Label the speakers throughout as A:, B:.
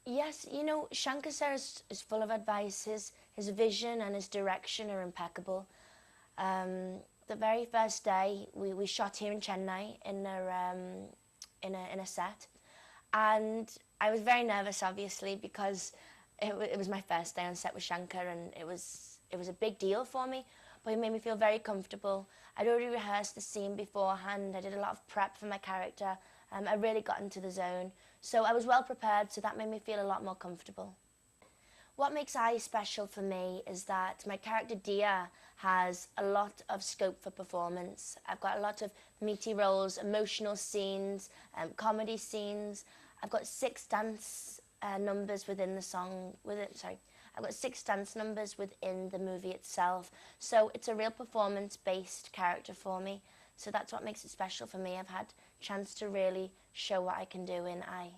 A: Yes, you know, Shankar sir is full of advice. His vision and his direction are impeccable. The very first day we shot here in Chennai in a set, and I was very nervous, obviously, because it was my first day on set with Shankar, and it was a big deal for me. But it made me feel very comfortable. I'd already rehearsed the scene beforehand. I did a lot of prep for my character. I really got into the zone. So I was well prepared, so that made me feel a lot more comfortable. What makes I special for me is that my character Dia has a lot of scope for performance. I've got a lot of meaty roles, emotional scenes, comedy scenes. I've got six dance numbers within the song. I've got six dance numbers within the movie itself. So it's a real performance-based character for me. So that's what makes it special for me. I've had a chance to really show what I can do in I.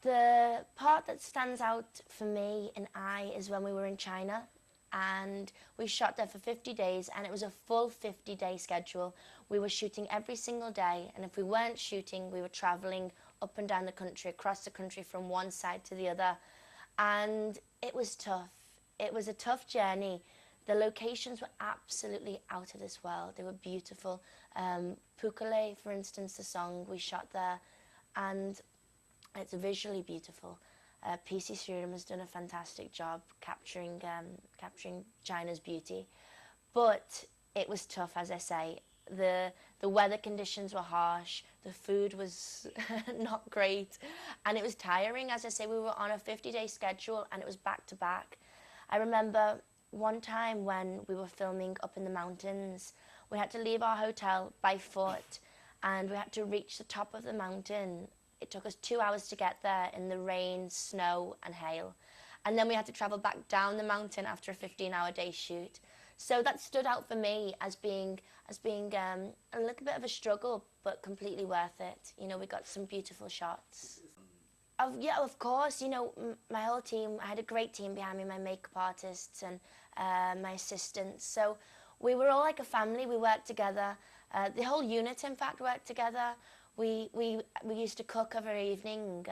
A: The part that stands out for me in I is when we were in China, and we shot there for 50 days, and it was a full 50-day schedule. We were shooting every single day, and if we weren't shooting, we were traveling up and down the country, across the country from one side to the other. And it was tough. It was a tough journey. The locations were absolutely out of this world. They were beautiful. Pukale, for instance, the song, we shot there, and it's visually beautiful. PC Sriram has done a fantastic job capturing China's beauty, but it was tough, as I say. The weather conditions were harsh, the food was not great, and it was tiring. As I say, we were on a 50-day schedule, and it was back to back. I remember one time when we were filming up in the mountains, we had to leave our hotel by foot, and we had to reach the top of the mountain. It took us 2 hours to get there in the rain, snow and hail. And then we had to travel back down the mountain after a 15-hour day shoot. So that stood out for me as being a little bit of a struggle, but completely worth it. You know, we got some beautiful shots. Yeah, of course. You know, my whole team, I had a great team behind me, my makeup artists and my assistants. So we were all like a family. We worked together. The whole unit, in fact, worked together. We used to cook every evening,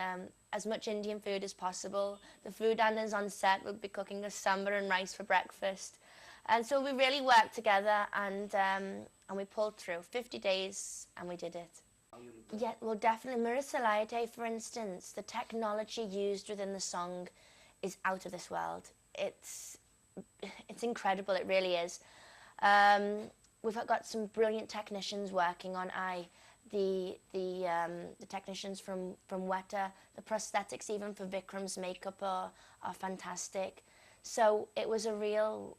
A: as much Indian food as possible. The food handlers on set would be cooking us sambar and rice for breakfast. And so we really worked together, and we pulled through 50 days, and we did it. Yeah, well, definitely. Marissa Liate, for instance, the technology used within the song is out of this world. It's incredible, it really is. We've got some brilliant technicians working on I. The technicians from Weta, the prosthetics even for Vikram's makeup are fantastic. So it was a real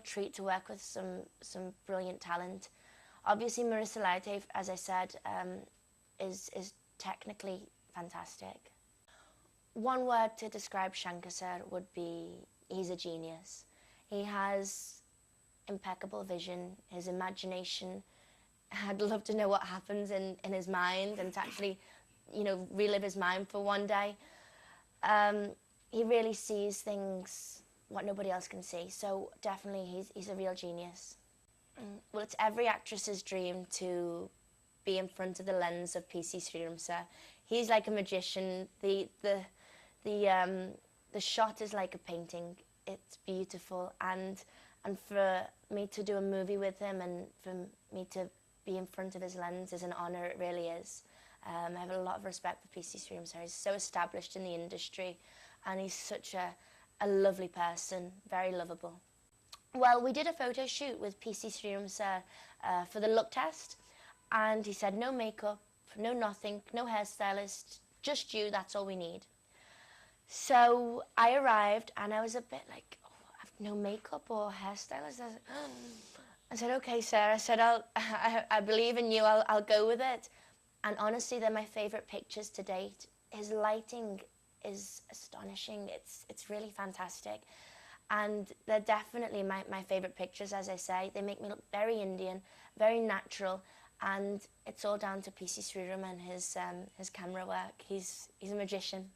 A: treat to work with some brilliant talent. Obviously, Marissa Liate, as I said, is technically fantastic. One word to describe Shankar sir would be he's a genius. He has impeccable vision, his imagination. I'd love to know what happens in his mind and to actually, you know, relive his mind for one day. He really sees things what nobody else can see. So definitely he's a real genius. Well, it's every actress's dream to be in front of the lens of PC Sriram sir. He's like a magician. The shot is like a painting. It's beautiful, and for me to do a movie with him and for me to be in front of his lens is an honour, it really is. I have a lot of respect for PC Sriram sir. He's so established in the industry, and he's such a lovely person, very lovable. Well, we did a photo shoot with PC Sriram sir for the look test, and he said no makeup, no nothing, no hairstylist, just you, that's all we need. So I arrived, and I was a bit like, oh, I've no makeup or hairstylist. I said, okay, sir. I said, I believe in you. I'll go with it. And honestly, they're my favourite pictures to date. His lighting is astonishing. It's really fantastic. And they're definitely my favourite pictures, as I say. They make me look very Indian, very natural. And it's all down to PC Sriram and his camera work. He's a magician.